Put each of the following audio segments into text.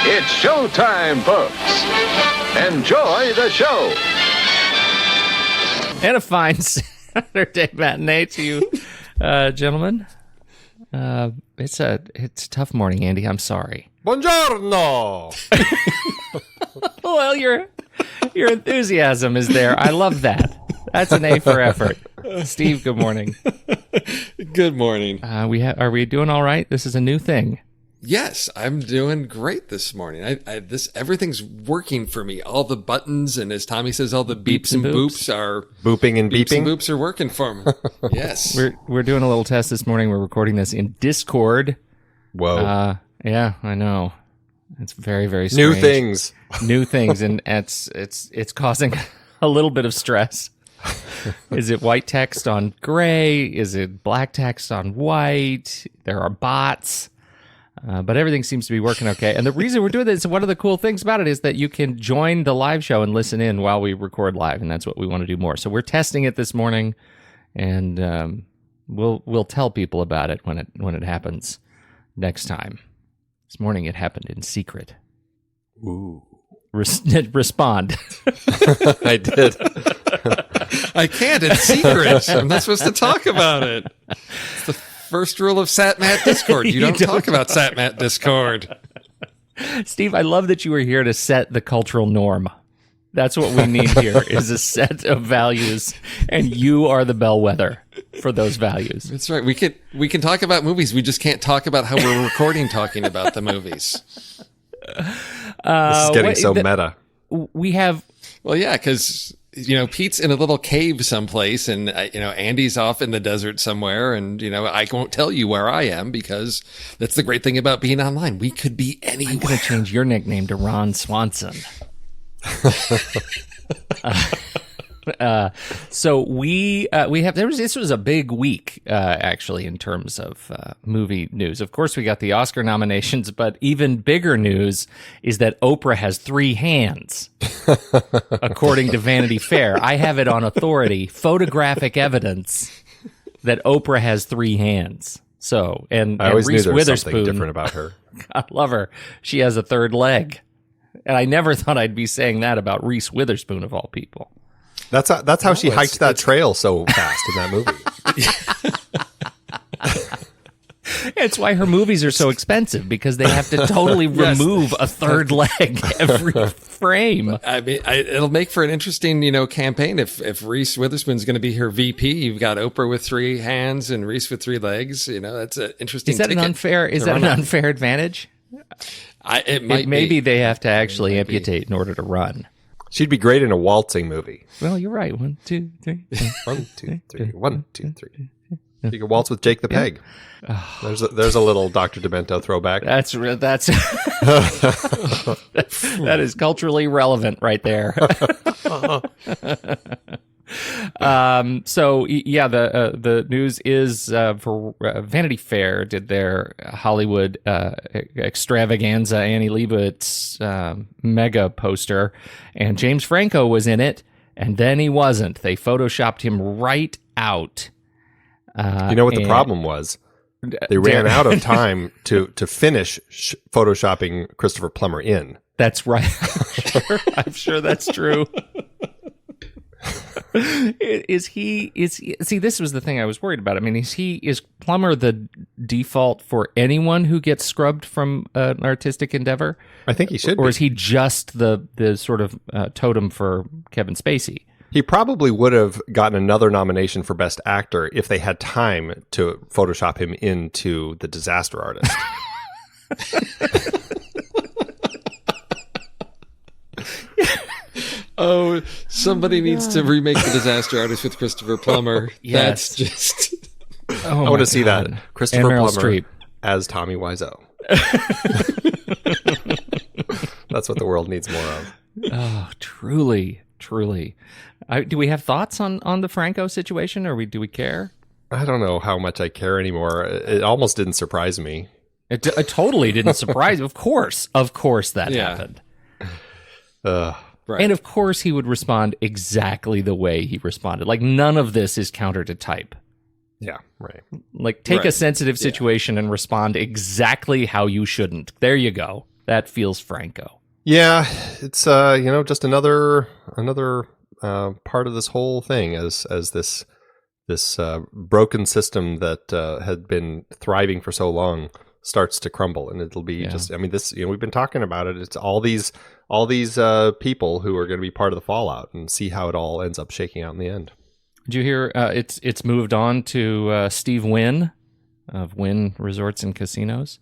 It's showtime, folks. Enjoy the show. And a fine Saturday matinee to you, gentlemen. It's a tough morning, Andy. I'm sorry. Buongiorno. Well, your enthusiasm is there. I love that. That's an A for effort. Steve, good morning. Good morning. Are we doing all right? This is a new thing. Yes, I'm doing great this morning. Everything's working for me. All the buttons and, as Tommy says, all the beeps and boops are booping and beeps beeping. And boops are working for me. Yes, we're doing a little test this morning. We're recording this in Discord. Whoa. Yeah, I know. It's very, very strange. New things, and it's causing a little bit of stress. Is it white text on gray? Is it black text on white? There are bots. But everything seems to be working okay. And the reason we're doing this, one of the cool things about it is that you can join the live show and listen in while we record live, and that's what we want to do more. So we're testing it this morning, and we'll tell people about it when it happens next time. This morning it happened in secret. Ooh. Respond. I did. I can't. It's secret. I'm not supposed to talk about it. It's the first rule of SatMat Discord. You don't talk about SatMat Discord. Steve, I love that you were here to set the cultural norm. That's what we need here, is a set of values, and you are the bellwether for those values. That's right. We can talk about movies. We just can't talk about how we're recording talking about the movies. This is getting so meta. We have... Well, yeah, because... Pete's in a little cave someplace, and Andy's off in the desert somewhere, and I won't tell you where I am because that's the great thing about being online. We could be anywhere. I'm going to change your nickname to Ron Swanson. So we have this was a big week actually in terms of movie news. Of course, we got the Oscar nominations, but even bigger news is that Oprah has 3 hands, according to Vanity Fair. I have it on authority, photographic evidence that Oprah has 3 hands. So and I always Reese knew there was Witherspoon, something different about her. I love her. She has a 3rd leg, and I never thought I'd be saying that about Reese Witherspoon of all people. That's how she hiked that trail so fast in that movie. It's why her movies are so expensive, because they have to totally remove a 3rd leg every frame. I mean, it'll make for an interesting, campaign. If Reese Witherspoon's going to be her VP, you've got Oprah with 3 hands and Reese with 3 legs. That's an interesting. Is that an unfair advantage? Maybe they have to actually amputate in order to run. She'd be great in a waltzing movie. Well, you're right. 1, 2, 3. 1, 2, 3. 1, 2, 3. You can waltz with Jake the Peg. There's a little Dr. Demento throwback. That is culturally relevant right there. So yeah, the news is for Vanity Fair did their Hollywood extravaganza Annie Leibovitz mega poster, and James Franco was in it, and then he wasn't. They photoshopped him right out. You know what the problem was? They ran out of time to finish photoshopping Christopher Plummer in. That's right. I'm sure that's true. See, this was the thing I was worried about. I mean, is Plummer the default for anyone who gets scrubbed from an artistic endeavor? I think he should Or be. is he just the sort of totem for Kevin Spacey? He probably would have gotten another nomination for Best Actor if they had time to Photoshop him into the Disaster Artist. Oh, somebody needs to remake The Disaster Artist with Christopher Plummer. Yes. That's just... I want to see that. Christopher Meryl Plummer Streep as Tommy Wiseau. That's what the world needs more of. Oh, truly. Do we have thoughts on the Franco situation, or do we care? I don't know how much I care anymore. It almost didn't surprise me. It totally didn't surprise. Of course that happened. Right. And of course he would respond exactly the way he responded. Like, none of this is counter to type. Yeah, right. Like, take a sensitive situation and respond exactly how you shouldn't. There you go. that feels Franco. Yeah, it's just another part of this whole thing as this broken system that had been thriving for so long starts to crumble, and it'll be we've been talking about it. It's all these people who are going to be part of the fallout, and see how it all ends up shaking out in the end. Did you hear? It's moved on to Steve Wynn of Wynn Resorts and Casinos.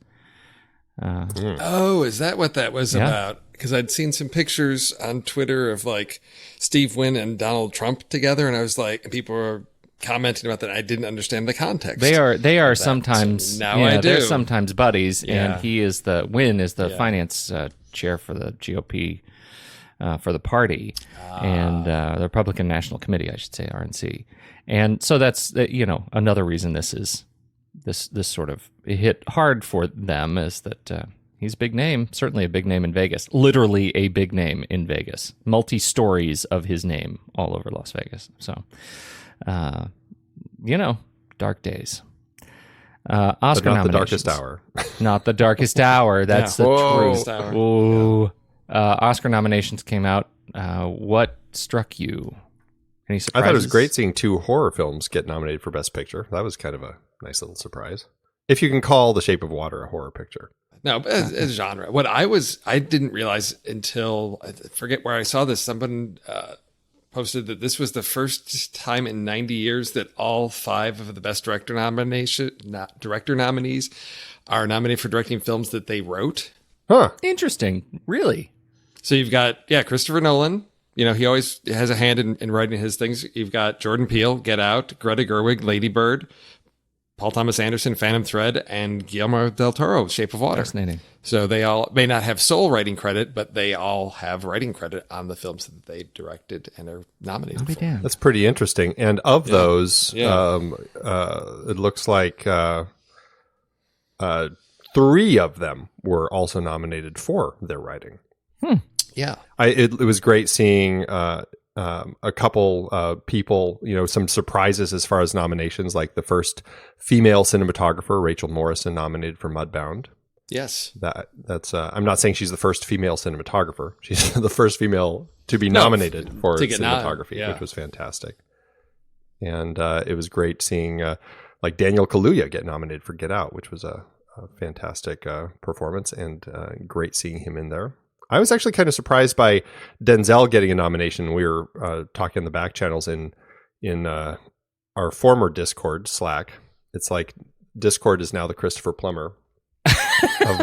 Oh, is that what that was about? Because I'd seen some pictures on Twitter of like Steve Wynn and Donald Trump together, and I was like, and people were commenting about that. I didn't understand the context. They are sometimes so now I do. They're sometimes buddies, and Wynn is the finance chair for the GOP for the party and the Republican National Committee, I should say, RNC. And so that's another reason this sort of hit hard for them is that he's a big name, certainly a big name in Vegas, literally a big name in Vegas, multi-stories of his name all over Las Vegas. So, dark days. Oscar but not nominations. the darkest hour. Not the darkest hour. That's the truth. Hour. Oscar nominations came out. What struck you? Any surprises? I thought it was great seeing 2 horror films get nominated for Best Picture. That was kind of a nice little surprise. If you can call The Shape of Water a horror picture. No, as genre. What I didn't realize until, I forget where I saw this, someone posted that this was the first time in 90 years that all 5 of the Best Director nominees are nominated for directing films that they wrote. Huh. Interesting. Really? So you've got, Christopher Nolan. He always has a hand in writing his things. You've got Jordan Peele, Get Out, Greta Gerwig, Lady Bird, Paul Thomas Anderson, Phantom Thread, and Guillermo del Toro, Shape of Water. Fascinating. So they all may not have sole writing credit, but they all have writing credit on the films that they directed and are nominated for. Damn. That's pretty interesting. And of those, it looks like 3 of them were also nominated for their writing. Yeah. It was great seeing a couple people, some surprises as far as nominations, like the first female cinematographer, Rachel Morrison, nominated for Mudbound. Yes. That's I'm not saying she's the first female cinematographer. She's the first female to be nominated for cinematography, which was fantastic. And it was great seeing like Daniel Kaluuya get nominated for Get Out, which was a fantastic performance, and great seeing him in there. I was actually kind of surprised by Denzel getting a nomination. We were talking in the back channels in our former Discord, Slack. It's like Discord is now the Christopher Plummer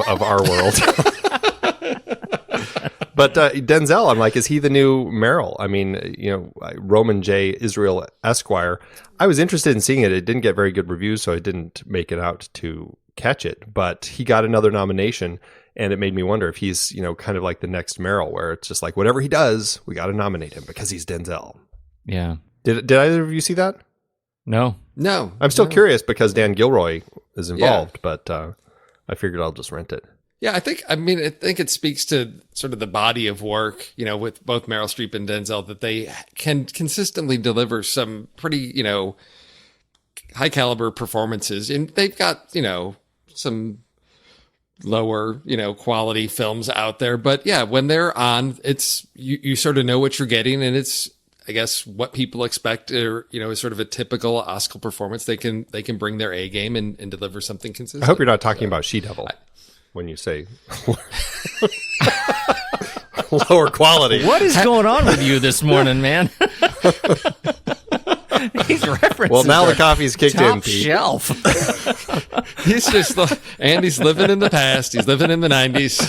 of our world. But Denzel, I'm like, is he the new Meryl? I mean, Roman J. Israel Esquire. I was interested in seeing it. It didn't get very good reviews, so I didn't make it out to catch it. But he got another nomination. And it made me wonder if he's, kind of like the next Meryl, where it's just like whatever he does, we got to nominate him because he's Denzel. Yeah. Did either of you see that? No. I'm still curious because Dan Gilroy is involved, but I figured I'll just rent it. Yeah, I think it speaks to sort of the body of work, with both Meryl Streep and Denzel, that they can consistently deliver some pretty, high caliber performances. And they've got, some lower, quality films out there. But yeah, when they're on, it's, you sort of know what you're getting, and it's, I guess, what people expect, or, is sort of a typical Oscar performance. They can bring their A game and deliver something consistent. I hope you're not talking about She-Devil when you say lower quality. What is going on with you this morning, man? He's referencing. Well, now the coffee's kicked in, Pete. Shelf. He's just Andy's living in the past. He's living in the 90s.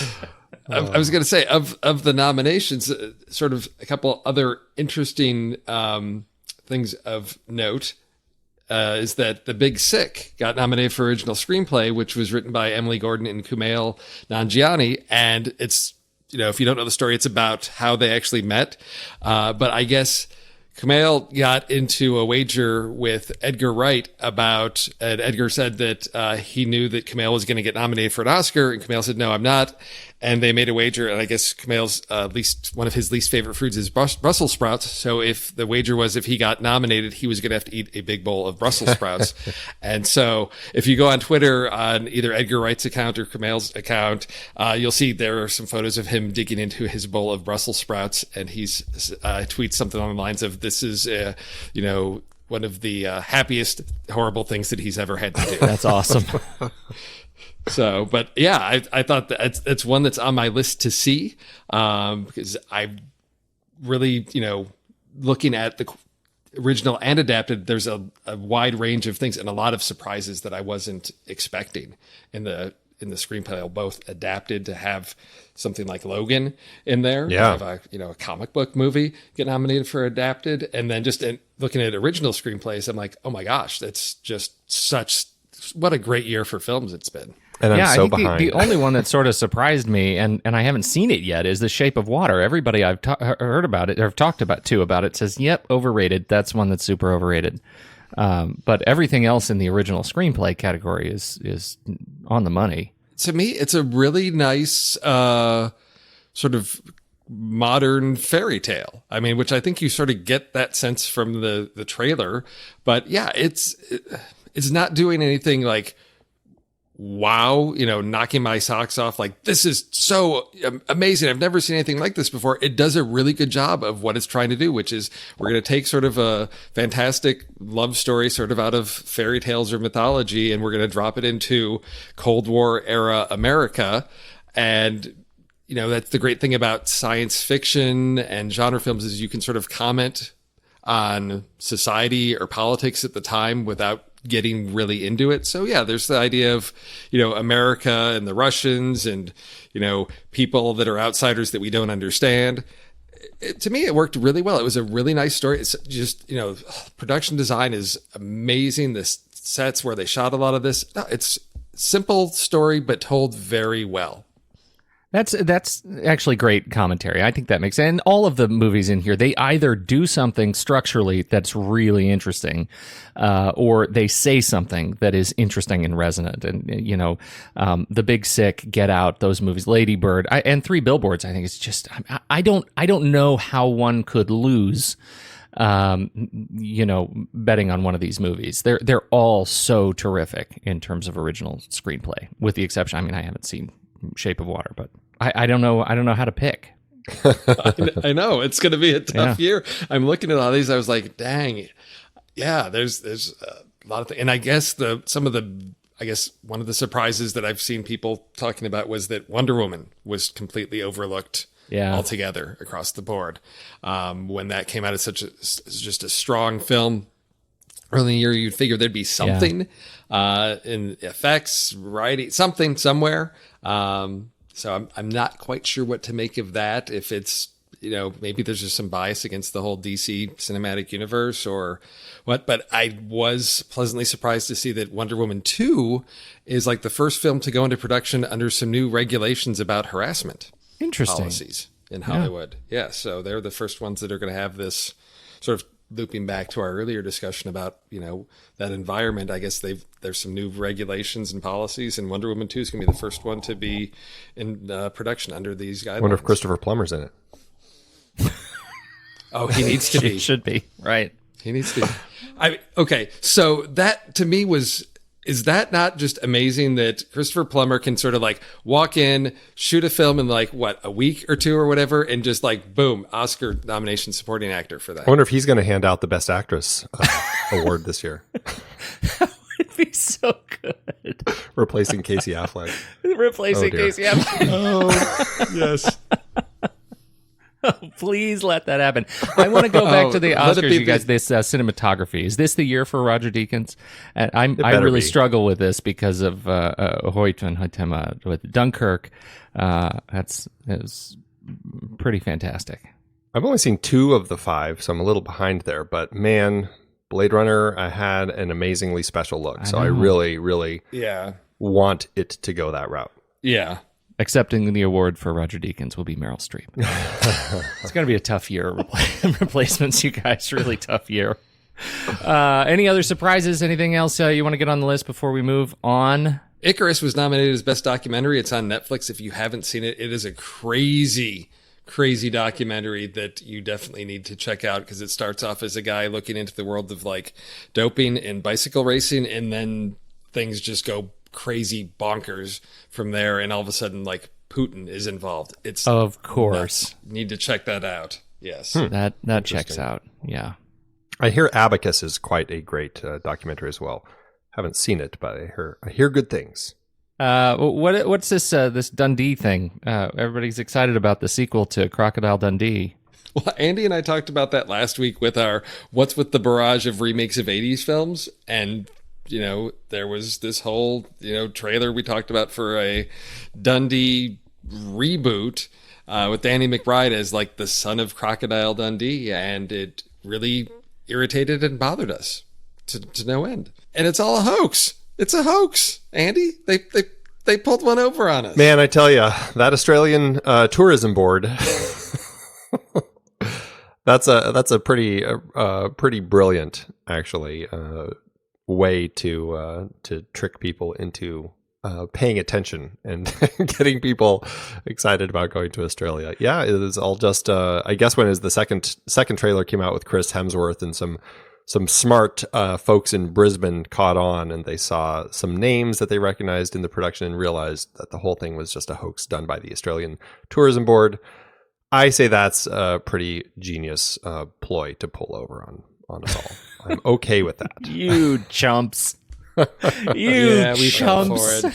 I was going to say, of the nominations, sort of a couple other interesting things of note is that The Big Sick got nominated for original screenplay, which was written by Emily Gordon and Kumail Nanjiani, and it's, if you don't know the story, it's about how they actually met. But I guess Kumail got into a wager with Edgar Wright about, and Edgar said that he knew that Kumail was going to get nominated for an Oscar, and Kumail said, no, I'm not. and they made a wager, and I guess Kumail's one of his least favorite foods is Brussels sprouts. So if the wager was if he got nominated, he was going to have to eat a big bowl of Brussels sprouts. And so if you go on Twitter on either Edgar Wright's account or Kumail's account, you'll see there are some photos of him digging into his bowl of Brussels sprouts, and he's tweets something along the lines of, "This is one of the happiest horrible things that he's ever had to do." That's awesome. So, but yeah, I thought that it's one that's on my list to see, because I really, looking at the original and adapted, there's a wide range of things and a lot of surprises that I wasn't expecting in the screenplay. Both adapted to have something like Logan in there, have a comic book movie get nominated for adapted, and then just looking at original screenplays, I'm like, oh my gosh, that's just what a great year for films it's been. And I'm so I think behind. The only one that sort of surprised me, and I haven't seen it yet, is The Shape of Water. Everybody I've heard about it, or talked about it, says, yep, overrated. That's one that's super overrated. But everything else in the original screenplay category is on the money. To me, it's a really nice sort of modern fairy tale. I mean, which I think you sort of get that sense from the trailer. But yeah, it's not doing anything like, wow, knocking my socks off, like, this is so amazing, I've never seen anything like this before. It does a really good job of what it's trying to do, which is we're going to take sort of a fantastic love story sort of out of fairy tales or mythology, and we're going to drop it into Cold War era America. And that's the great thing about science fiction and genre films, is you can sort of comment on society or politics at the time without getting really into it. So yeah, there's the idea of, America and the Russians and, people that are outsiders that we don't understand. To me, it worked really well. It was a really nice story. It's just, production design is amazing. The sets where they shot a lot of this, it's simple story, but told very well. That's actually great commentary. I think that makes sense. And all of the movies in here, they either do something structurally that's really interesting, or they say something that is interesting and resonant. And The Big Sick, Get Out, those movies, Lady Bird, and Three Billboards. I think it's just I don't know how one could lose, betting on one of these movies. They're all so terrific in terms of original screenplay, with the exception. I mean, I haven't seen Shape of Water, but I don't know how to pick. I know it's going to be a tough year. I'm looking at all these. I was like, dang, yeah. There's a lot of things, and I guess one of the surprises that I've seen people talking about was that Wonder Woman was completely overlooked altogether across the board. When that came out as just a strong film early in the year, you'd figure there'd be something in effects, writing, something somewhere. So I'm not quite sure what to make of that. If it's, maybe there's just some bias against the whole DC cinematic universe or what, but I was pleasantly surprised to see that Wonder Woman 2 is like the first film to go into production under some new regulations about harassment policies in Hollywood. Yeah. So they're the first ones that are going to have this sort of, looping back to our earlier discussion about, that environment. I guess there's some new regulations and policies, and Wonder Woman 2 is going to be the first one to be in production under these guidelines. I wonder if Christopher Plummer's in it. Oh, he needs to be. Should be, right. He needs to be. Okay, so that to me is that not just amazing that Christopher Plummer can sort of like walk in, shoot a film in like a week or two or whatever, and just like boom, Oscar nomination supporting actor for that. I wonder if he's going to hand out the Best Actress award this year. That would be so good. Replacing Casey Affleck. Casey Affleck. Oh, yes. Please let that happen. I want to go back to the Oscars, you guys. This cinematography. Is this the year for Roger Deakins? I really struggle with this because of Hoytema with Dunkirk. It was pretty fantastic. I've only seen 2 of the 5, so I'm a little behind there. But man, Blade Runner had an amazingly special look. So I really, really want it to go that route. Yeah. Accepting the award for Roger Deakins will be Meryl Streep. It's going to be a tough year. Replacements, you guys. Really tough year. Any other surprises? Anything else you want to get on the list before we move on? Icarus was nominated as Best Documentary. It's on Netflix. If you haven't seen it, it is a crazy documentary that you definitely need to check out, because it starts off as a guy looking into the world of like doping and bicycle racing, and then things just go crazy bonkers from there, and all of a sudden like Putin is involved. It's of course nuts. Need to check that out. Yes. That checks out. Yeah. I hear Abacus is quite a great documentary as well. Haven't seen it, but I hear good things. What's this Dundee thing? Everybody's excited about the sequel to Crocodile Dundee. Well, Andy and I talked about that last week with our What's with the Barrage of remakes of 80s films, and there was this whole trailer we talked about for a Dundee reboot with Danny McBride as like the son of Crocodile Dundee, and it really irritated and bothered us to no end. And it's all a hoax. It's a hoax, Andy. They pulled one over on us. Man, I tell you, that Australian tourism board. that's a pretty brilliant, actually, way to trick people into paying attention and getting people excited about going to Australia. Yeah, it was all just. I guess when the second trailer came out with Chris Hemsworth and some smart folks in Brisbane caught on, and they saw some names that they recognized in the production and realized that the whole thing was just a hoax done by the Australian Tourism Board. I say that's a pretty genius ploy to pull over on us all. I'm okay with that. You chumps. You chumps. For it.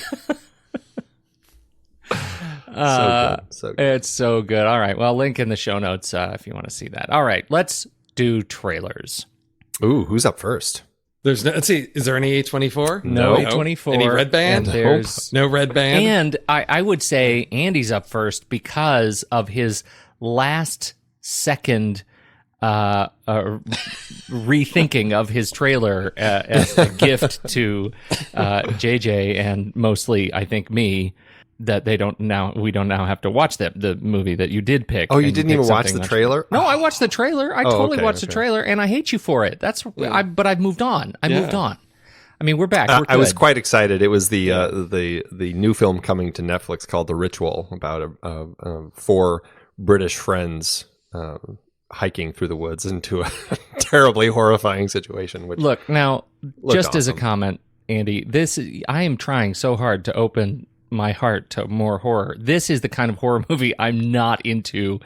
So good. It's so good. All right. Well, link in the show notes if you want to see that. All right. Let's do trailers. Ooh, who's up first? Let's see. Is there any A24? No A24. Any Red Band? There's no Red Band. And I would say Andy's up first because of his last second rethinking of his trailer as a gift to JJ and mostly, I think, me. That we don't now have to watch the movie that you did pick. Oh, you didn't even watch the trailer? No, I watched the trailer. I totally watched the trailer, and I hate you for it. But I've moved on. Moved on. I mean, we're back. I was quite excited. It was the new film coming to Netflix called The Ritual, about four British friends hiking through the woods into a terribly horrifying situation. Which look now, just awesome. As a comment, Andy, I am trying so hard to open my heart to more horror. This is the kind of horror movie I'm not into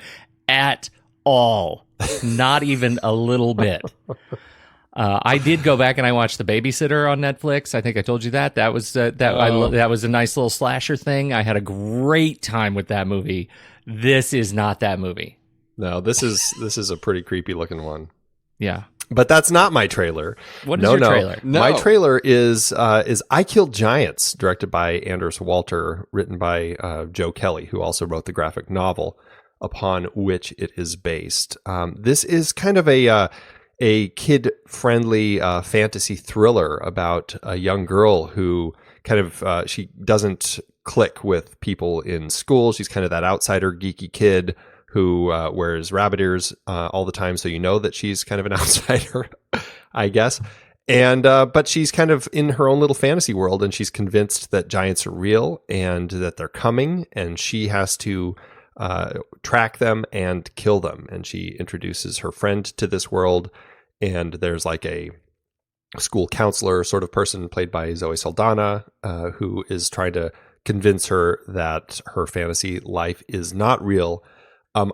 at all. Not even a little bit. I did go back and I watched The Babysitter on Netflix. I think I told you that. That was that was a nice little slasher thing. I had a great time with that movie. This is not that movie. No, this is a pretty creepy looking one. Yeah. But that's not my trailer. What is your trailer? No. My trailer is I Killed Giants, directed by Anders Walter, written by Joe Kelly, who also wrote the graphic novel upon which it is based. This is kind of a kid-friendly fantasy thriller about a young girl who kind of she doesn't click with people in school. She's kind of that outsider, geeky kid who wears rabbit ears all the time, so you know that she's kind of an outsider, I guess. And but she's kind of in her own little fantasy world, and she's convinced that giants are real and that they're coming, and she has to track them and kill them. And she introduces her friend to this world, and there's like a school counselor sort of person played by Zoe Saldana who is trying to convince her that her fantasy life is not real.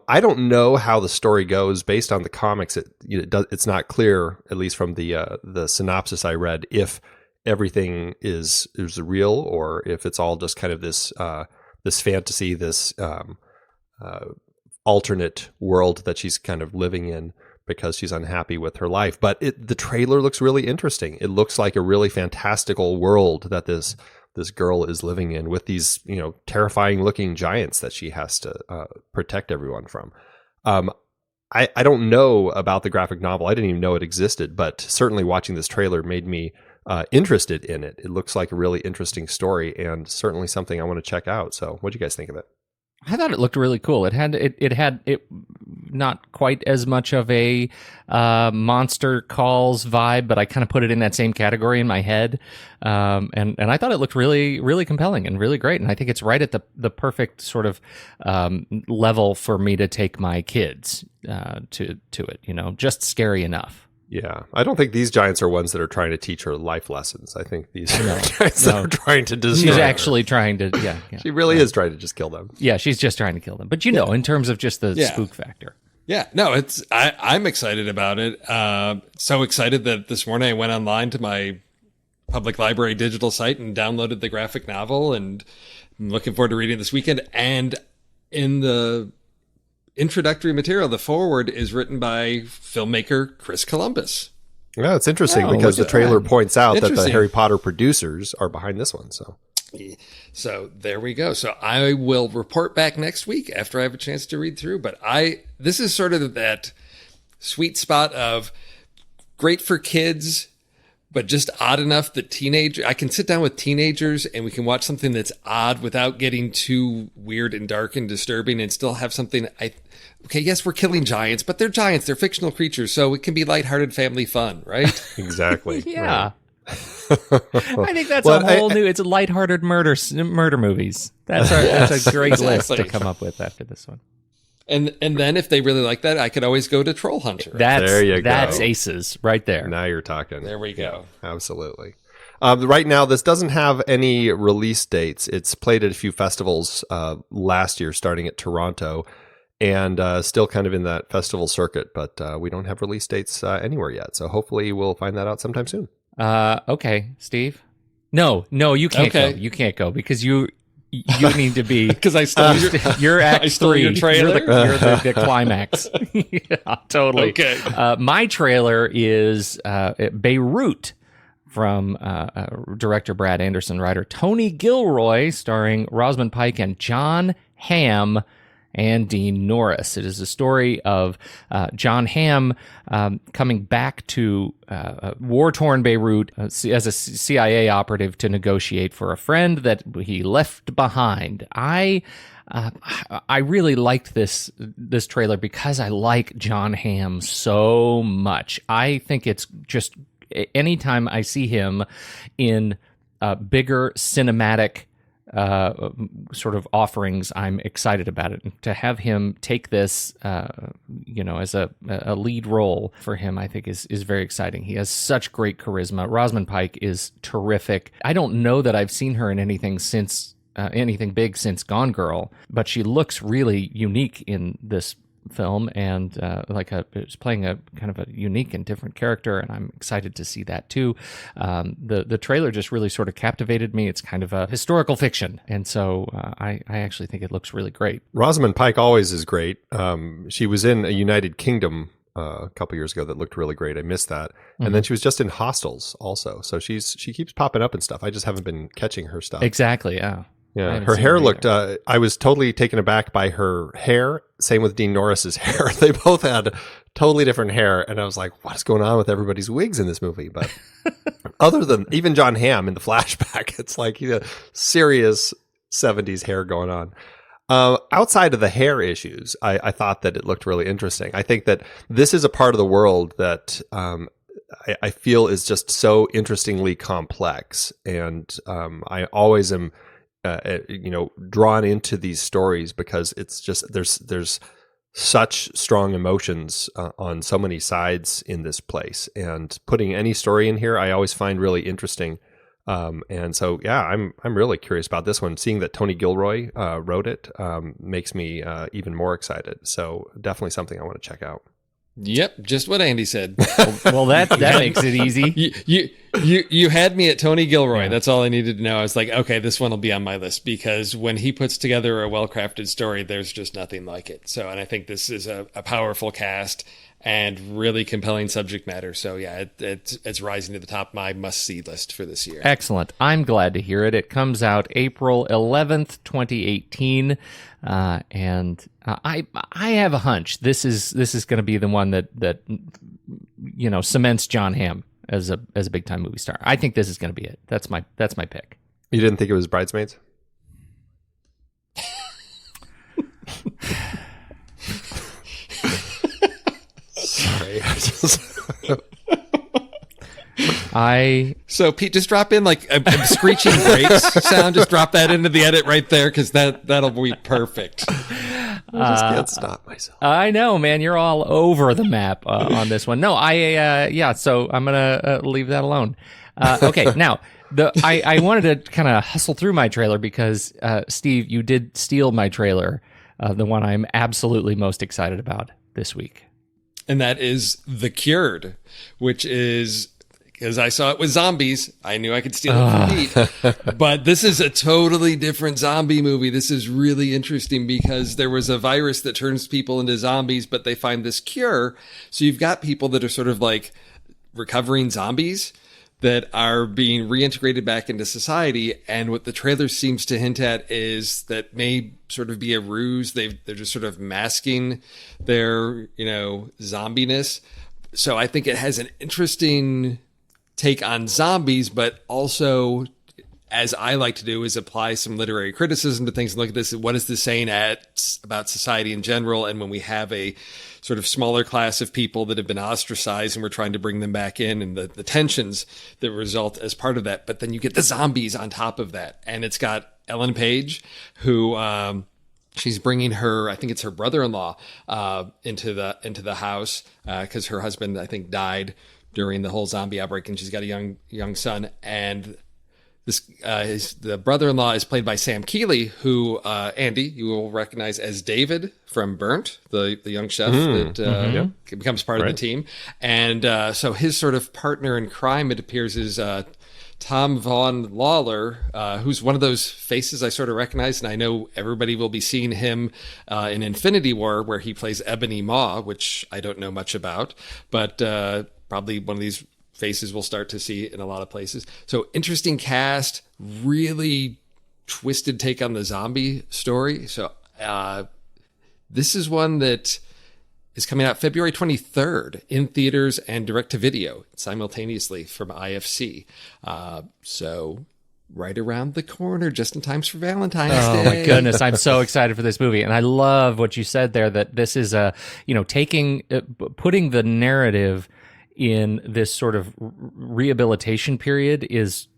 I don't know how the story goes based on the comics. It's not clear, at least from the synopsis I read, if everything is real or if it's all just kind of this fantasy, this alternate world that she's kind of living in because she's unhappy with her life. But the trailer looks really interesting. It looks like a really fantastical world that this girl is living in with these, terrifying looking giants that she has to protect everyone from. I don't know about the graphic novel. I didn't even know it existed, but certainly watching this trailer made me interested in it. It looks like a really interesting story and certainly something I want to check out. So what do you guys think of it? I thought it looked really cool. It had not quite as much of a Monster Calls vibe, but I kind of put it in that same category in my head. And I thought it looked really, really compelling and really great. And I think it's right at the perfect sort of level for me to take my kids to it, just scary enough. Yeah, I don't think these giants are ones that are trying to teach her life lessons. I think these are giants that are trying to destroy She's her. actually trying to, yeah. She really is trying to just kill them. Yeah, she's just trying to kill them. But in terms of just the spook factor. Yeah, no, I'm excited about it. So excited that this morning I went online to my public library digital site and downloaded the graphic novel, and I'm looking forward to reading this weekend. And in the introductory material, the foreword is written by filmmaker Chris Columbus. Yeah, it's interesting because the trailer points out that the Harry Potter producers are behind this one. So there we go. So I will report back next week after I have a chance to read through. But this is sort of that sweet spot of great for kids, but just odd enough that I can sit down with teenagers and we can watch something that's odd without getting too weird and dark and disturbing, and still have something. Okay, yes, we're killing giants, but they're giants. They're fictional creatures, so it can be lighthearted family fun, right? Exactly. Yeah. I think that's a whole new. It's lighthearted murder movies. That's a great list to come up with after this one. And then if they really like that, I could always go to Troll Hunter. There you go. That's aces right there. Now you're talking. There we go. Yeah, absolutely. Right now, this doesn't have any release dates. It's played at a few festivals last year, starting at Toronto, and still kind of in that festival circuit. But we don't have release dates anywhere yet. So hopefully we'll find that out sometime soon. Okay, Steve. No, you can't go. You can't go because you need to be because I stole your act three. Your trailer. You're the climax. Yeah, totally. Okay. My trailer is Beirut from director Brad Anderson, writer Tony Gilroy, starring Rosamund Pike and John Hamm and Dean Norris. It is a story of John Hamm coming back to war-torn Beirut as a CIA operative to negotiate for a friend that he left behind. I really liked this trailer because I like John Hamm so much. I think it's just anytime I see him in bigger cinematic sort of offerings, I'm excited about it. And to have him take this, as a lead role for him, I think is very exciting. He has such great charisma. Rosamund Pike is terrific. I don't know that I've seen her in anything big since Gone Girl, but she looks really unique in this film and is playing a kind of a unique and different character, and I'm excited to see that too. The trailer just really sort of captivated me. It's kind of a historical fiction, and so I actually think it looks really great. Rosamund Pike always is great. She was in a United Kingdom a couple years ago that looked really great. I missed that. And then she was just in Hostels also. So she keeps popping up and stuff. I just haven't been catching her stuff. Exactly, yeah. Yeah, her hair looked, I was totally taken aback by her hair. Same with Dean Norris's hair. They both had totally different hair. And I was like, what is going on with everybody's wigs in this movie? But other than even John Hamm in the flashback, it's like serious 70s hair going on. Outside of the hair issues, I thought that it looked really interesting. I think that this is a part of the world that I feel is just so interestingly complex. And I always am drawn into these stories because it's just there's such strong emotions on so many sides in this place, and putting any story in here I always find really interesting. And so yeah, I'm really curious about this one. Seeing that Tony Gilroy wrote it makes me even more excited. So definitely something I want to check out. Yep, just what Andy said. Well, that makes it easy. You had me at Tony Gilroy. Yeah. That's all I needed to know. I was like, okay, this one will be on my list because when he puts together a well-crafted story, there's just nothing like it. So, and I think this is a powerful cast and really compelling subject matter. So yeah, it's rising to the top of my must-see list for this year. Excellent. I'm glad to hear it. It comes out April 11th, 2018. And I have a hunch this is going to be the one that cements John Hamm as a big time movie star. I think this is going to be it. That's my pick. You didn't think it was Bridesmaids? way. So Pete, just drop in like a screeching brakes sound. Just drop that into the edit right there, because that'll be perfect. I just can't stop myself. I know, man. You're all over the map on this one. No, so I'm gonna leave that alone. Okay, now I wanted to kind of hustle through my trailer because Steve, you did steal my trailer, the one I'm absolutely most excited about this week, and that is The Cured, which is. Because I saw it with zombies. I knew I could steal it from Pete. But this is a totally different zombie movie. This is really interesting because there was a virus that turns people into zombies, but they find this cure. So you've got people that are sort of like recovering zombies that are being reintegrated back into society. And what the trailer seems to hint at is that may sort of be a ruse. They're just sort of masking their, zombiness. So I think it has an interesting take on zombies, but also, as I like to do, is apply some literary criticism to things and look at this. What is this saying about society in general? And when we have a sort of smaller class of people that have been ostracized and we're trying to bring them back in, and the tensions that result as part of that. But then you get the zombies on top of that. And it's got Ellen Page, who she's bringing her, I think it's her brother-in-law, into the house because her husband, I think, died during the whole zombie outbreak, and she's got a young son. And this the brother-in-law is played by Sam Keeley, who Andy, you will recognize as David from Burnt, the young chef that becomes part of the team. And so his sort of partner in crime, it appears, is Tom Vaughan Lawler, who's one of those faces I sort of recognize, and I know everybody will be seeing him in Infinity War, where he plays Ebony Maw, which I don't know much about, but probably one of these faces we'll start to see in a lot of places. So interesting cast, really twisted take on the zombie story. So this is one that is coming out February 23rd in theaters and direct-to-video simultaneously from IFC. So right around the corner, just in time for Valentine's Day. Oh my goodness, I'm so excited for this movie. And I love what you said there, that this is putting the narrative in this sort of rehabilitation period is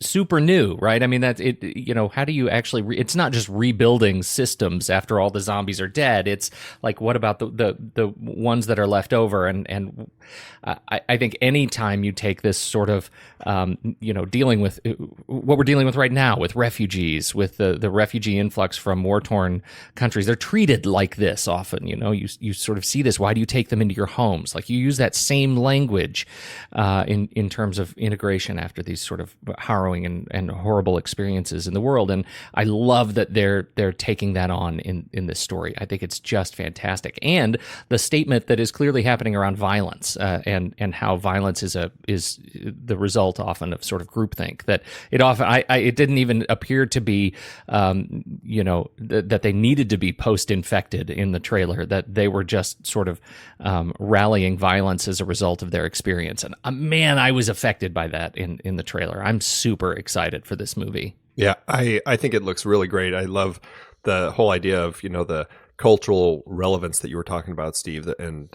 super new, right? I mean, that's it. How do you actually? It's not just rebuilding systems after all the zombies are dead. It's like, what about the ones that are left over? And I think any time you take this sort of dealing with what we're dealing with right now with refugees, with the refugee influx from war-torn countries, they're treated like this often. You sort of see this. Why do you take them into your homes? Like, you use that same language in terms of integration after these sort of harrowing and horrible experiences in the world. And I love that they're taking that on in this story. I think it's just fantastic. And the statement that is clearly happening around violence and how violence is the result often of sort of groupthink, that it often it didn't even appear to be that they needed to be post-infected in the trailer, that they were just sort of rallying violence as a result of their experience. And man, I was affected by that in the trailer. I'm super excited for this movie. Yeah, I think it looks really great. I love the whole idea of the cultural relevance that you were talking about, Steve, and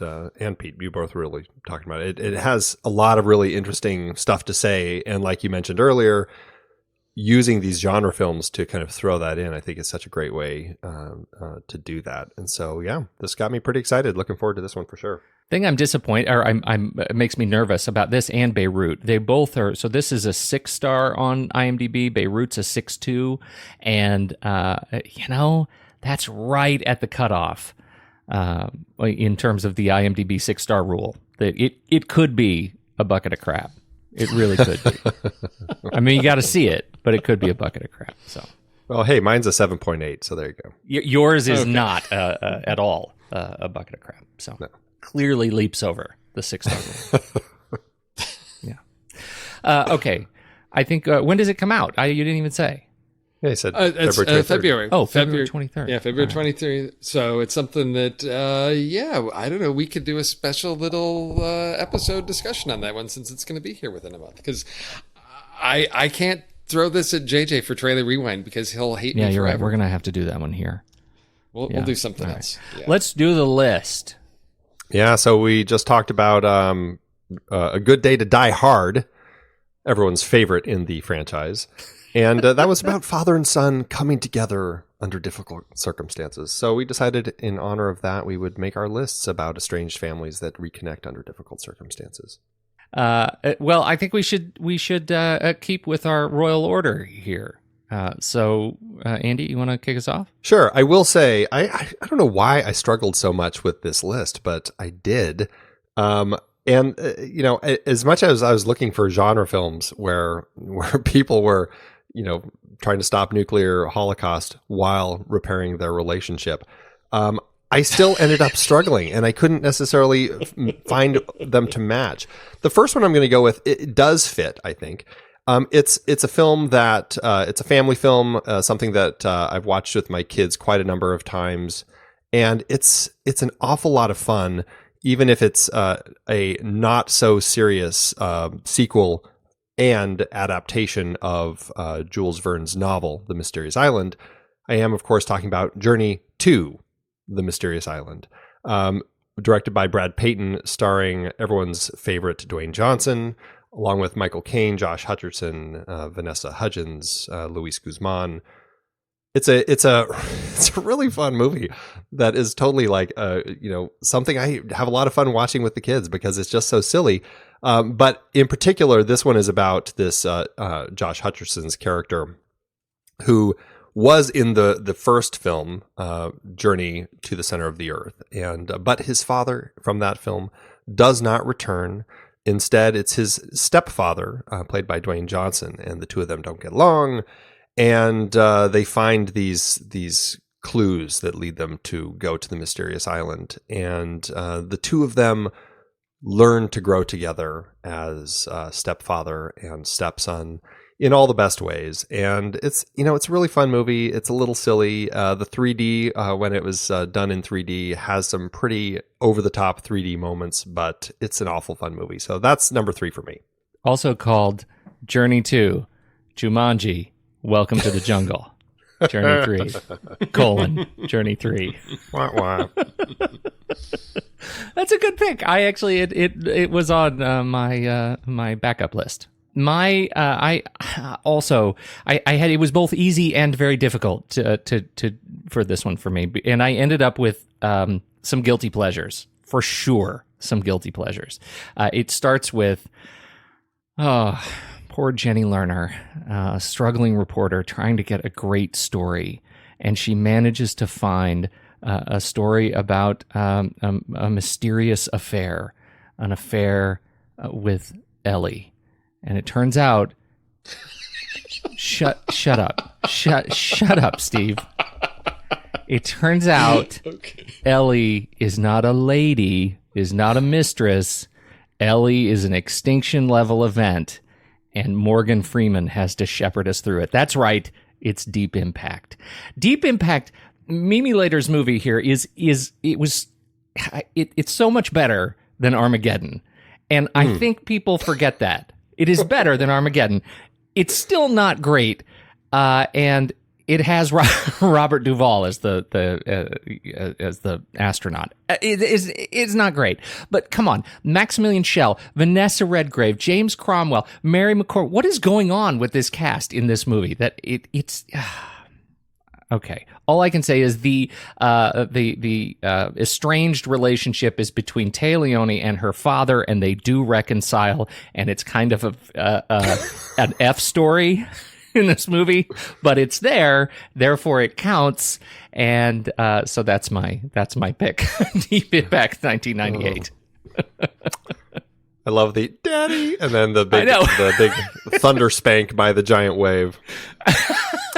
Pete. You both were really talking about it. It has a lot of really interesting stuff to say, and like you mentioned earlier, using these genre films to kind of throw that in, I think is such a great way to do that. And so, yeah, this got me pretty excited. Looking forward to this one for sure. Thing I'm disappointed, or it makes me nervous about this and Beirut. They both are. So this is a 6-star on IMDb. Beirut's a 6.2, and that's right at the cutoff in terms of the IMDb 6-star rule. That it could be a bucket of crap. It really could be. I mean, you got to see it, but it could be a bucket of crap. So, well, hey, mine's a 7.8, so there you go. Yours is not at all a bucket of crap. So no. Clearly leaps over the 6-star rule. Yeah. Okay. I think when does it come out? You didn't even say. Yeah, he said February. Oh, February 23rd. Yeah, February 23rd. So it's something that, I don't know. We could do a special little episode discussion on that one, since it's going to be here within a month. Because I can't throw this at JJ for Trailer Rewind because he'll hate me forever. Yeah, you're right. We're going to have to do that one here. We'll do something else. Yeah. Let's do the list. Yeah, so we just talked about A Good Day to Die Hard, everyone's favorite in the franchise. And that was about father and son coming together under difficult circumstances. So we decided in honor of that, we would make our lists about estranged families that reconnect under difficult circumstances. Well, I think we should keep with our royal order here. So, Andy, you want to kick us off? Sure. I will say, I don't know why I struggled so much with this list, but I did. As much as I was looking for genre films where people were, trying to stop nuclear holocaust while repairing their relationship, I still ended up struggling, and I couldn't necessarily find them to match. The first one I'm going to go with, it does fit, I think. It's a film that it's a family film, something that I've watched with my kids quite a number of times, and it's an awful lot of fun, even if it's a not so serious sequel and adaptation of Jules Verne's novel, The Mysterious Island. I am, of course, talking about Journey to The Mysterious Island, directed by Brad Peyton, starring everyone's favorite Dwayne Johnson, along with Michael Caine, Josh Hutcherson, Vanessa Hudgens, Luis Guzman. It's a really fun movie that is totally like something I have a lot of fun watching with the kids because it's just so silly. But in particular, this one is about this Josh Hutcherson's character, who was in the first film, Journey to the Center of the Earth, but his father from that film does not return. Instead, it's his stepfather, played by Dwayne Johnson, and the two of them don't get along. And they find these clues that lead them to go to the mysterious island. And the two of them learn to grow together as stepfather and stepson in all the best ways. And it's a really fun movie. It's a little silly. The 3D, when it was done in 3D, has some pretty over-the-top 3D moments, but it's an awful fun movie. So that's number 3 for me. Also called Journey 2, Jumanji, Welcome to the Jungle. Journey 3, Journey 3. Wah, wah. That's a good pick. I actually, it was on my backup list. I had, it was both easy and very difficult to for this one for me. And I ended up with some guilty pleasures, for sure. Some guilty pleasures. It starts with, poor Jenny Lerner, a struggling reporter trying to get a great story. And she manages to find a story about a mysterious affair, an affair with Ellie. And it turns out, shut up, Steve. It turns out Ellie is not a lady, is not a mistress. Ellie is an extinction level event, and Morgan Freeman has to shepherd us through it. That's right. It's Deep Impact. Deep Impact, Mimi Leder's movie here it's so much better than Armageddon. And I think people forget that. It is better than Armageddon. It's still not great, and it has Robert Duvall as the astronaut. It's not great, but come on, Maximilian Schell, Vanessa Redgrave, James Cromwell, Mary McCord. What is going on with this cast in this movie? That it's okay. All I can say is the estranged relationship is between Téa Leoni and her father, and they do reconcile, and it's kind of an F story in this movie, but it's there, therefore it counts, and so that's my pick. Deep Impact, 1998. I love the daddy, and then the big thunder spank by the giant wave.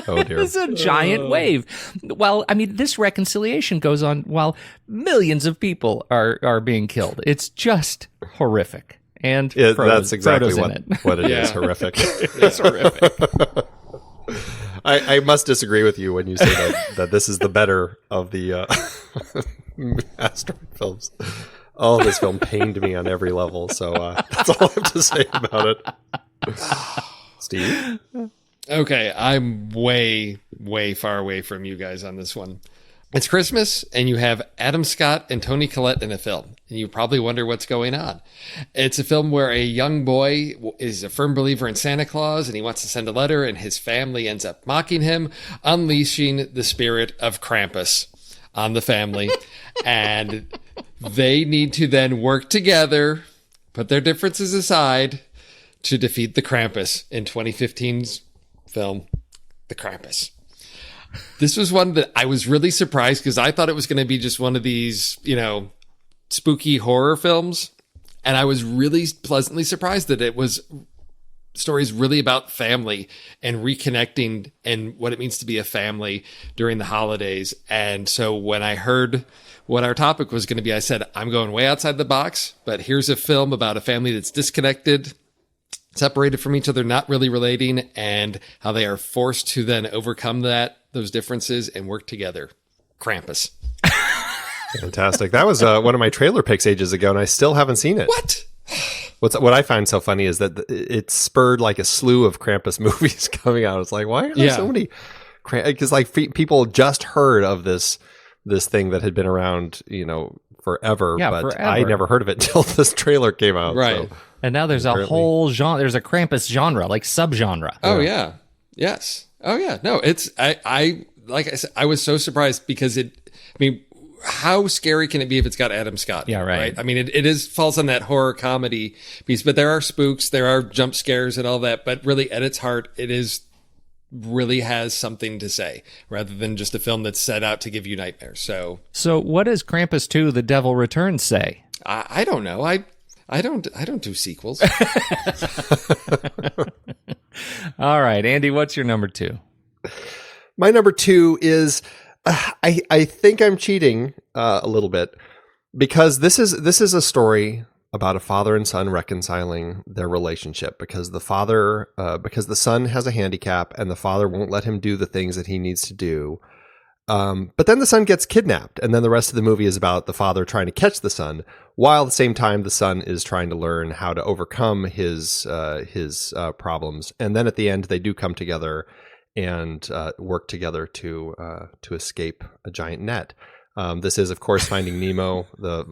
Oh dear. It's a giant wave. Well, I mean, this reconciliation goes on while millions of people are being killed. It's just horrific. And that's exactly what it is. Horrific. It's horrific. I must disagree with you when you say that this is the better of the asteroid films. Oh, this film pained me on every level. So that's all I have to say about it. Steve? Okay, I'm way, way far away from you guys on this one. It's Christmas, and you have Adam Scott and Toni Collette in a film, and you probably wonder what's going on. It's a film where a young boy is a firm believer in Santa Claus, and he wants to send a letter, and his family ends up mocking him, unleashing the spirit of Krampus on the family. And they need to then work together, put their differences aside, to defeat the Krampus in 2015's film, The Krampus. This was one that I was really surprised because I thought it was going to be just one of these, spooky horror films. And I was really pleasantly surprised that it was stories really about family and reconnecting and what it means to be a family during the holidays. And so when I heard what our topic was going to be, I said, I'm going way outside the box, but here's a film about a family that's disconnected, separated from each other, not really relating, and how they are forced to then overcome those differences and work together. Krampus. Fantastic. That was one of my trailer picks ages ago, and I still haven't seen it. What I find so funny is that it spurred like a slew of Krampus movies coming out. It's like, why are there so many? Because people just heard of this thing that had been around, forever, but forever. I never heard of it until this trailar came out. Right. So. And now there's a whole genre. There's a Krampus genre, like subgenre. Oh yeah. Yes. Oh yeah. No, it's I like I said, I was so surprised because how scary can it be if it's got Adam Scott? Yeah, right. I mean, it falls on that horror comedy piece, but there are spooks, there are jump scares and all that. But really, at its heart, really has something to say rather than just a film that's set out to give you nightmares. So what does Krampus 2: The Devil Returns say? I don't know. I don't do sequels. All right, Andy, what's your number 2? My number 2 is I think I'm cheating a little bit because this is a story about a father and son reconciling their relationship because the son has a handicap and the father won't let him do the things that he needs to do. But then the son gets kidnapped, and then the rest of the movie is about the father trying to catch the son, while at the same time the son is trying to learn how to overcome his problems. And then at the end, they do come together and work together to escape a giant net. This is, of course, Finding Nemo, the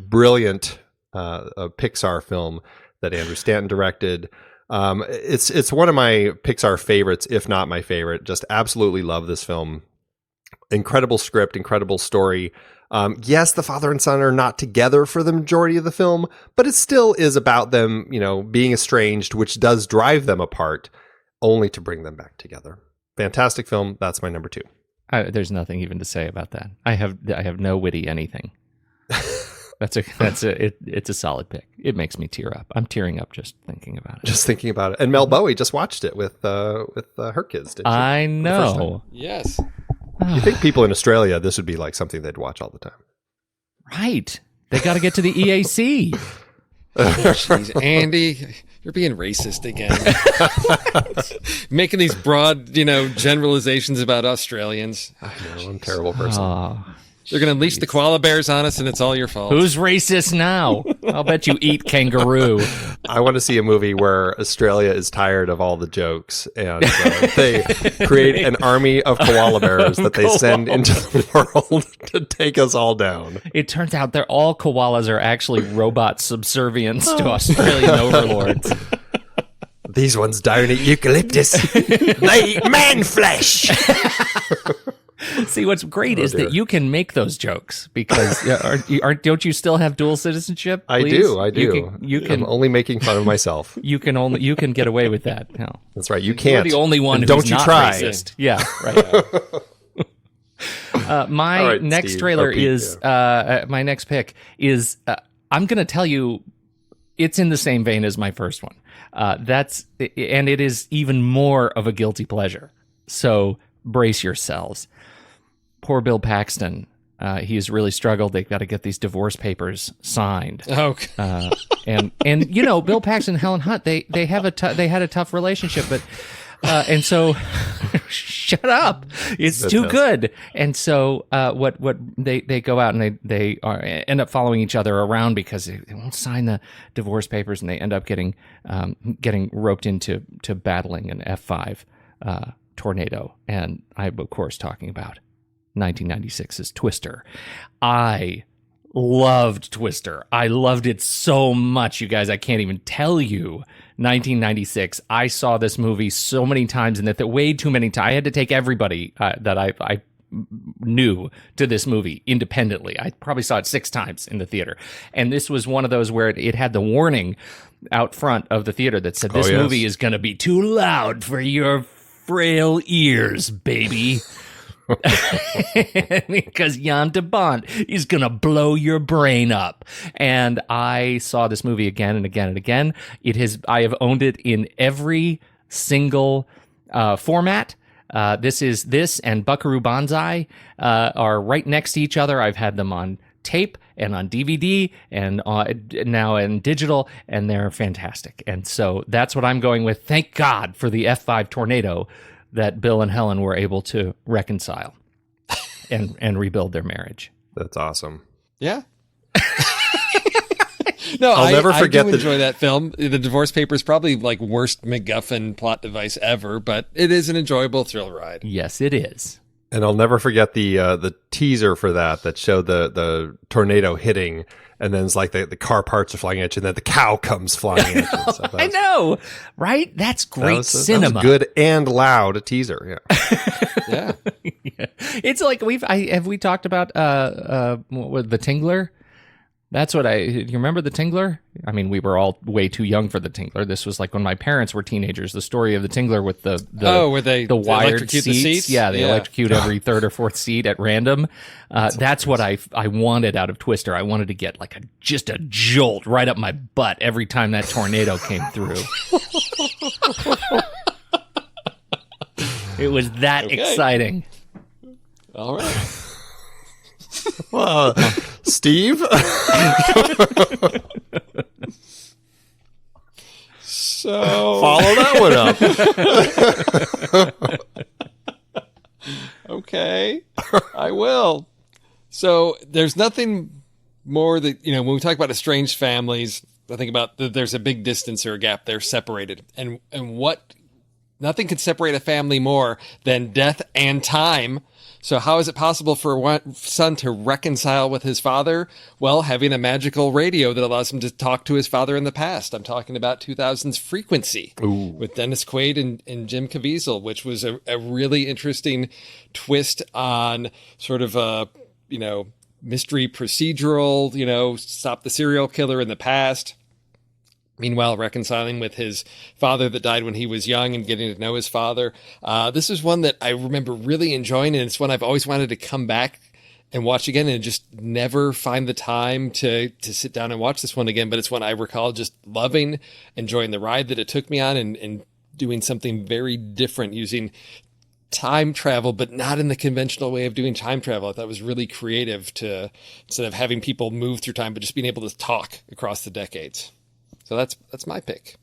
brilliant Pixar film that Andrew Stanton directed. It's one of my Pixar favorites, if not my favorite. Just absolutely love this film. Incredible script, incredible story. Yes, the father and son are not together for the majority of the film, but it still is about them, being estranged, which does drive them apart, only to bring them back together. Fantastic film. That's my number 2. There's nothing even to say about that. I have no witty anything. It's a solid pick. It makes me tear up. I'm tearing up just thinking about it. Just thinking about it. And Mel Bowie just watched it with her kids, didn't she? I know. Yes. You think people in Australia, this would be like something they'd watch all the time. Right. They got to get to the EAC. Jeez, Andy, you're being racist again. Making these broad, generalizations about Australians. I know, I'm a terrible person. They're going to unleash the koala bears on us, and it's all your fault. Who's racist now? I'll bet you eat kangaroo. I want to see a movie where Australia is tired of all the jokes, and they create an army of koala bears that they send into the world to take us all down. It turns out all koalas are actually robot subservients to Australian overlords. These ones don't eat eucalyptus. They eat man flesh. See, what's great is that you can make those jokes because don't you still have dual citizenship? Please? I do. You can. I'm only making fun of myself. You can get away with that. No. That's right. You can't. You're the only one who's don't you not try. Racist. Yeah, right. My next Steve, trailer is my next pick is I'm going to tell you it's in the same vein as my first one. And it is even more of a guilty pleasure. So brace yourselves. Poor Bill Paxton. He's really struggled. They've got to get these divorce papers signed. Okay. And Bill Paxton and Helen Hunt, they had a tough relationship, but and so shut up. It's too good. And so what they go out and they end up following each other around because they won't sign the divorce papers, and they end up getting roped into battling an F5 tornado. And I'm of course talking about 1996's Twister. I loved Twister. I loved it so much, you guys. I can't even tell you. 1996. I saw this movie so many times, and that way too many times. I had to take everybody that I knew to this movie independently. I probably saw it 6 times in the theater. And this was one of those where it had the warning out front of the theater that said, this movie is going to be too loud for your frail ears, baby. Because Jan de Bont is going to blow your brain up. And I saw this movie again and again and again. I have owned it in every single format. This and Buckaroo Banzai are right next to each other. I've had them on tape and on DVD and now in digital, and they're fantastic. And so that's what I'm going with. Thank God for the F5 tornado that Bill and Helen were able to reconcile and rebuild their marriage. That's awesome. Yeah. No, I'll never forget. I do enjoy that film. The Divorce Papers, probably like worst MacGuffin plot device ever, but it is an enjoyable thrill ride. Yes, it is. And I'll never forget the teaser for that showed the tornado hitting, and then it's like the car parts are flying at you, and then the cow comes flying at you. I know, right? That's great cinema. That was good and loud teaser. Yeah. Yeah. It's like have we talked about the Tingler? That's what you remember the Tingler? I mean, we were all way too young for the Tingler. This was like when my parents were teenagers. The story of the Tingler with the wired seats. Yeah, they electrocute every third or fourth seat at random. That's what I wanted out of Twister. I wanted to get like just a jolt right up my butt every time that tornado came through. It was that exciting. All right. Steve? So follow that one up. Okay, I will. So there's nothing more that, when we talk about estranged families, I think about there's a big distance or a gap. They're separated. And nothing could separate a family more than death and time. So how is it possible for one son to reconcile with his father? Well, having a magical radio that allows him to talk to his father in the past. I'm talking about 2000's Frequency with Dennis Quaid and Jim Caviezel, which was a really interesting twist on sort of a, mystery procedural, stop the serial killer in the past. Meanwhile, reconciling with his father that died when he was young and getting to know his father. This is one that I remember really enjoying, and it's one I've always wanted to come back and watch again and just never find the time to sit down and watch this one again. But it's one I recall just loving, enjoying the ride that it took me on, and doing something very different using time travel, but not in the conventional way of doing time travel. I thought it was really creative to, instead of having people move through time, but just being able to talk across the decades. So that's my pick.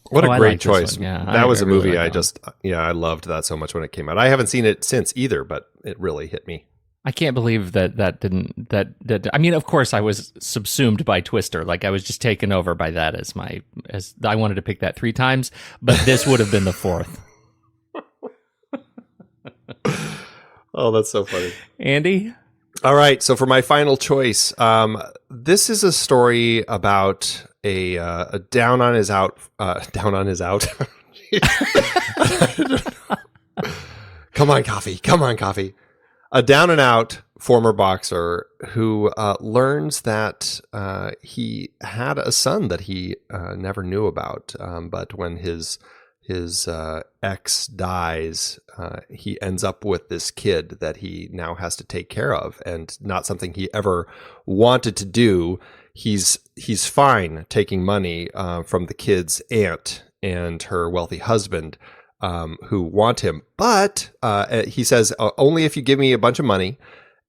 What a great choice. Yeah, that was a movie I loved that so much when it came out. I haven't seen it since either, but it really hit me. I can't believe that I mean, of course I was subsumed by Twister. Like I was just taken over by that as I wanted to pick that 3 times, but this would have been the 4th. Oh, that's so funny. Andy? All right, so for my final choice, this is a story about a down on his out. Come on, coffee. A down and out former boxer who learns that he had a son that he never knew about, but when his ex dies, he ends up with this kid that he now has to take care of, and not something he ever wanted to do. He's fine taking money from the kid's aunt and her wealthy husband who want him, but he says only if you give me a bunch of money.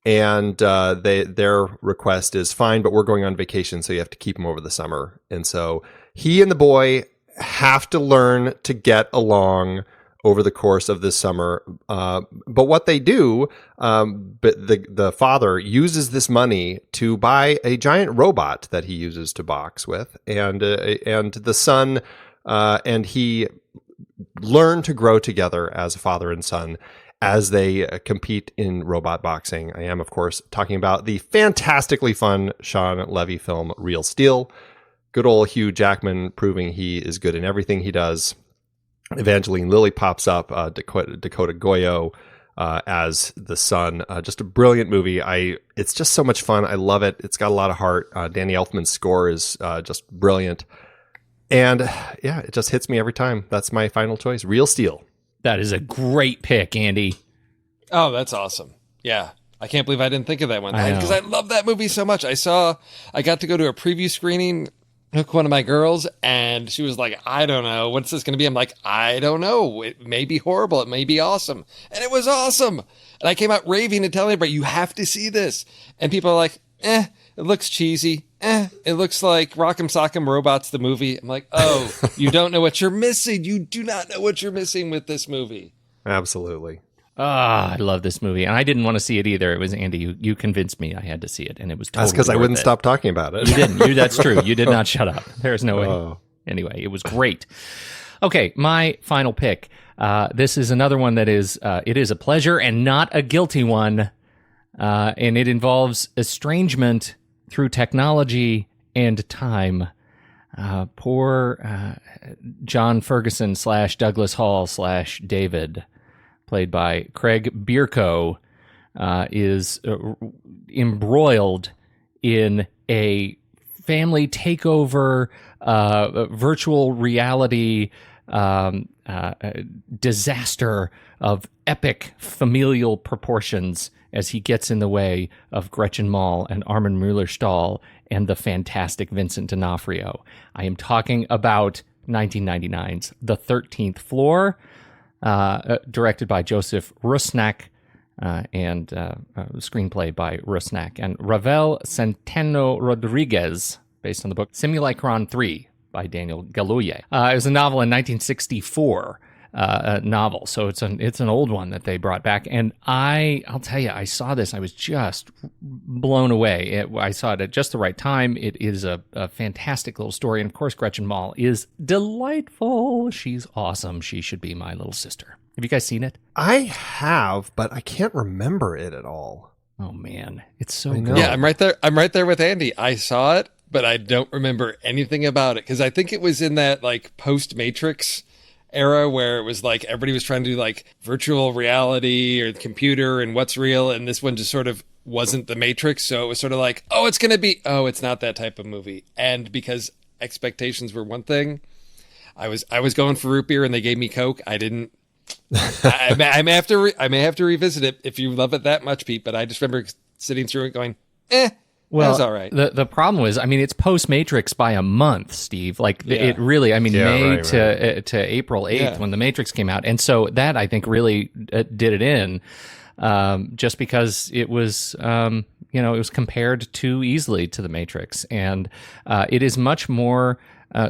And their request is fine, but we're going on vacation, so you have to keep him over the summer. And so he and the boy have to learn to get along over the course of this summer. But what they do, but the father uses this money to buy a giant robot that he uses to box with, and the son and he learn to grow together as a father and son. as they compete in robot boxing. I am, of course, talking about the fantastically fun Sean Levy film Real Steel. Good old Hugh Jackman proving he is good in everything he does. Evangeline Lilly pops up, Dakota Goyo as the son. Just a brilliant movie. It's just so much fun. I love it. It's got a lot of heart. Danny Elfman's score is just brilliant. And yeah, it just hits me every time. That's my final choice. Real Steel. That is a great pick, Andy. Oh, that's awesome. Yeah. I can't believe I didn't think of that one. Because I love that movie so much. I got to go to a preview screening with one of my girls, and she was like, I don't know. What's this going to be? I'm like, I don't know. It may be horrible. It may be awesome. And it was awesome. And I came out raving and telling everybody, you have to see this. And people are like, it looks cheesy. It looks like Rock'em Sock'em Robots, the movie. I'm like, oh, you don't know what you're missing. You do not know what you're missing with this movie. Absolutely. I love this movie. And I didn't want to see it either. It was Andy. You convinced me I had to see it. And it was totally That's because I wouldn't stop talking about it. You didn't. That's true. You did not shut up. There's no way. Anyway, it was great. Okay, my final pick. This is another one that is, it is a pleasure and not a guilty one. And it involves estrangement through technology and time. Poor John Ferguson / Douglas Hall / David, played by Craig Bierko, is embroiled in a family takeover, virtual reality disaster of epic familial proportions as he gets in the way of Gretchen Mol and Armin Mueller-Stahl and the fantastic Vincent D'Onofrio. I am talking about 1999's The 13th Floor, directed by Joseph Rusnak, and screenplay by Rusnak, and Ravel Centeno Rodriguez, based on the book Simulacron 3 by Daniel Galouye. It was a novel in 1964. Novel, so it's an old one that they brought back, and I'll tell you, I saw this, I was just blown away. I saw it at just the right time. It is a fantastic little story, and of course Gretchen Mol is delightful. She's awesome. She should be my little sister. Have you guys seen it? I have, but I can't remember it at all. Oh man, it's so good. Yeah, I'm right there with Andy. I saw it, but I don't remember anything about it because I think it was in that like post-Matrix era where it was like everybody was trying to do like virtual reality or the computer and what's real, and this one just sort of wasn't the Matrix, so it was sort of like, it's not that type of movie. And because expectations were one thing, I was going for root beer and they gave me Coke. I didn't. I may have to revisit it if you love it that much, Pete. But I just remember sitting through it going, well, that's all right. The problem was, I mean, it's post-Matrix by a month, Steve. Like, it really, I mean, May to April 8th when The Matrix came out. And so that, I think, really did it in, just because it was, it was compared too easily to The Matrix. And it is much more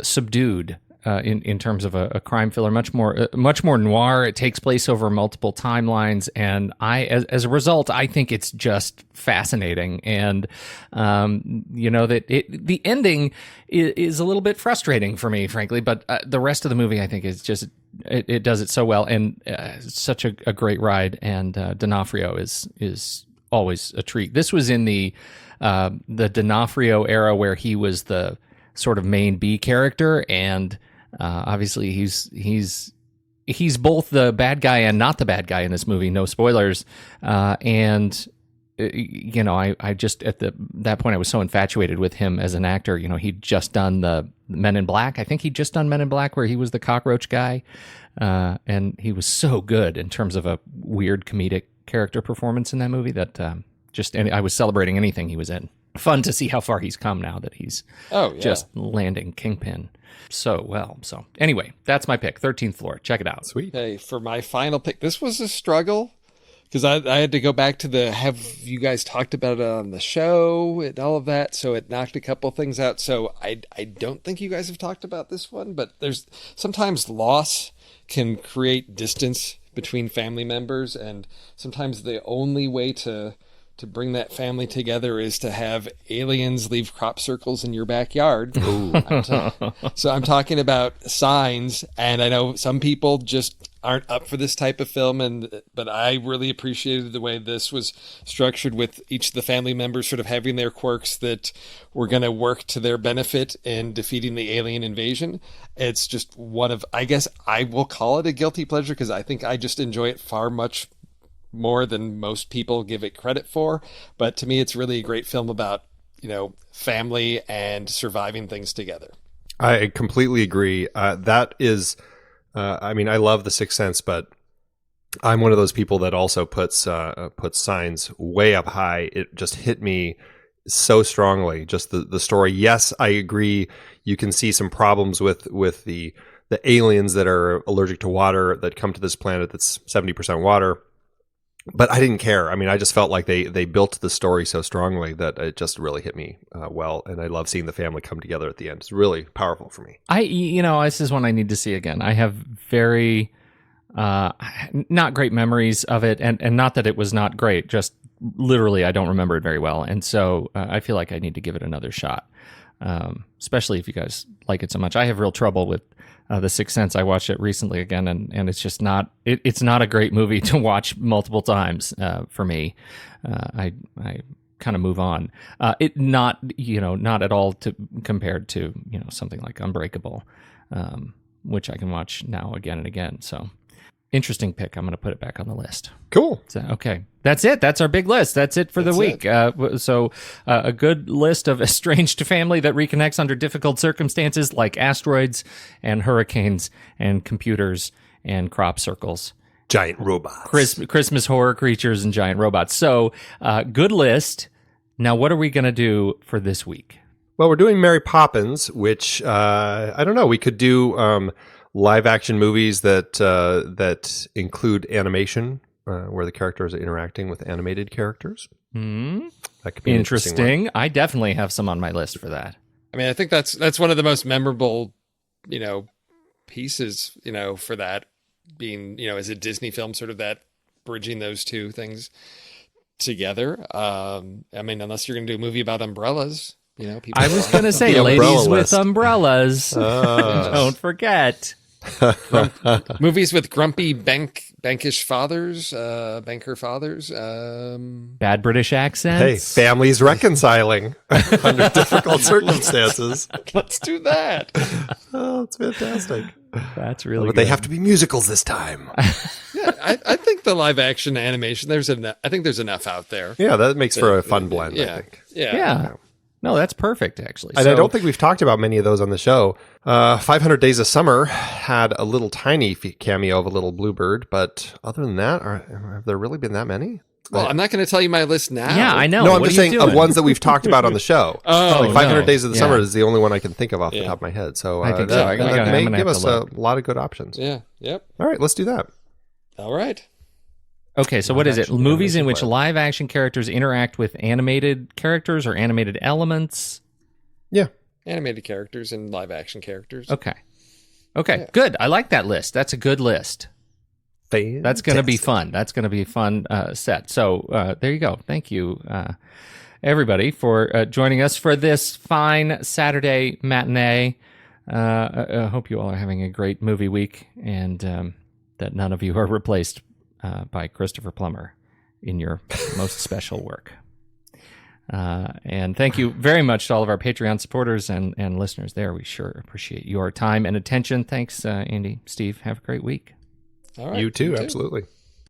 subdued. In terms of a crime thriller, much more noir. It takes place over multiple timelines, and as a result, I think it's just fascinating. And the ending is a little bit frustrating for me, frankly. But the rest of the movie, I think, is just it does it so well, and such a great ride. And D'Onofrio is always a treat. This was in the D'Onofrio era where he was the sort of main B character, and obviously he's both the bad guy and not the bad guy in this movie. No spoilers. And I just at that point I was so infatuated with him as an actor. He'd just done the Men in Black. I think he'd just done Men in Black, where he was the cockroach guy, and he was so good in terms of a weird comedic character performance in that movie that I was celebrating anything he was in. Fun to see how far he's come now that he's just landing Kingpin so well. So anyway, that's my pick, 13th Floor. Check it out. Sweet. Hey, for my final pick, this was a struggle because I had to go back to have you guys talked about it on the show and all of that, so it knocked a couple things out. So I don't think you guys have talked about this one, but there's sometimes loss can create distance between family members, and sometimes the only way to to bring that family together is to have aliens leave crop circles in your backyard. So I'm talking about Signs, and I know some people just aren't up for this type of film, but I really appreciated the way this was structured, with each of the family members sort of having their quirks that were going to work to their benefit in defeating the alien invasion. It's just I guess I will call it a guilty pleasure, because I think I just enjoy it far much more than most people give it credit for. But to me, it's really a great film about, family and surviving things together. I completely agree. That is, I love The Sixth Sense, but I'm one of those people that also puts Signs way up high. It just hit me so strongly. Just the story. Yes, I agree. You can see some problems with the aliens that are allergic to water that come to this planet that's 70% water. But I didn't care. I just felt like they built the story so strongly that it just really hit me well. And I love seeing the family come together at the end. It's really powerful for me. This is one I need to see again. I have very not great memories of it, and not that it was not great. Just literally, I don't remember it very well, and so I feel like I need to give it another shot. Especially if you guys like it so much. I have real trouble with The Sixth Sense. I watched it recently again, and it's just not. It's not a great movie to watch multiple times for me. I kind of move on. It not at all compared to something like Unbreakable, which I can watch now again and again. So interesting pick. I'm going to put it back on the list. Cool. So, okay. That's it. That's our big list. That's it for the week. So a good list of estranged family that reconnects under difficult circumstances, like asteroids and hurricanes and computers and crop circles. Giant robots. Christmas horror creatures and giant robots. So good list. Now, what are we going to do for this week? Well, we're doing Mary Poppins, which I don't know. We could do live action movies that include animation, where the characters are interacting with animated characters. That could be interesting. I definitely have some on my list for that. I think that's one of the most memorable, pieces, for that being, as a Disney film, sort of that bridging those two things together. Unless you're going to do a movie about umbrellas, people. I was going to say, ladies with umbrellas. Don't forget. Movies with grumpy banker fathers, bad British accents. Hey, families reconciling under difficult circumstances. Let's do that. Oh, it's fantastic. That's really but good. They have to be musicals this time. Yeah, I think the live action animation, there's enough out there. Yeah, that makes for a fun blend, I think. Yeah. No, that's perfect, actually. And I don't think we've talked about many of those on the show. 500 Days of Summer had a little tiny cameo of a little bluebird, but other than that, have there really been that many? Well, I'm not going to tell you my list now. Yeah, I know. No, I'm just saying of ones that we've talked about on the show. 500 Days of the Summer is the only one I can think of off the top of my head. So I think so. That may give us a lot of good options. Yeah. Yep. All right, let's do that. All right. Okay, so what is it? Movies in which live action characters interact with animated characters or animated elements? Yeah. Animated characters and live action characters. Okay, good. I like that list. That's a good list. Fantastic. That's going to be fun. That's going to be a fun set. So there you go. Thank you, everybody, for joining us for this fine Saturday matinee. I hope you all are having a great movie week, and that none of you are replaced by Christopher Plummer in your most special work. And thank you very much to all of our Patreon supporters and listeners there. We sure appreciate your time and attention. Thanks, Andy, Steve. Have a great week. All right. You too, absolutely.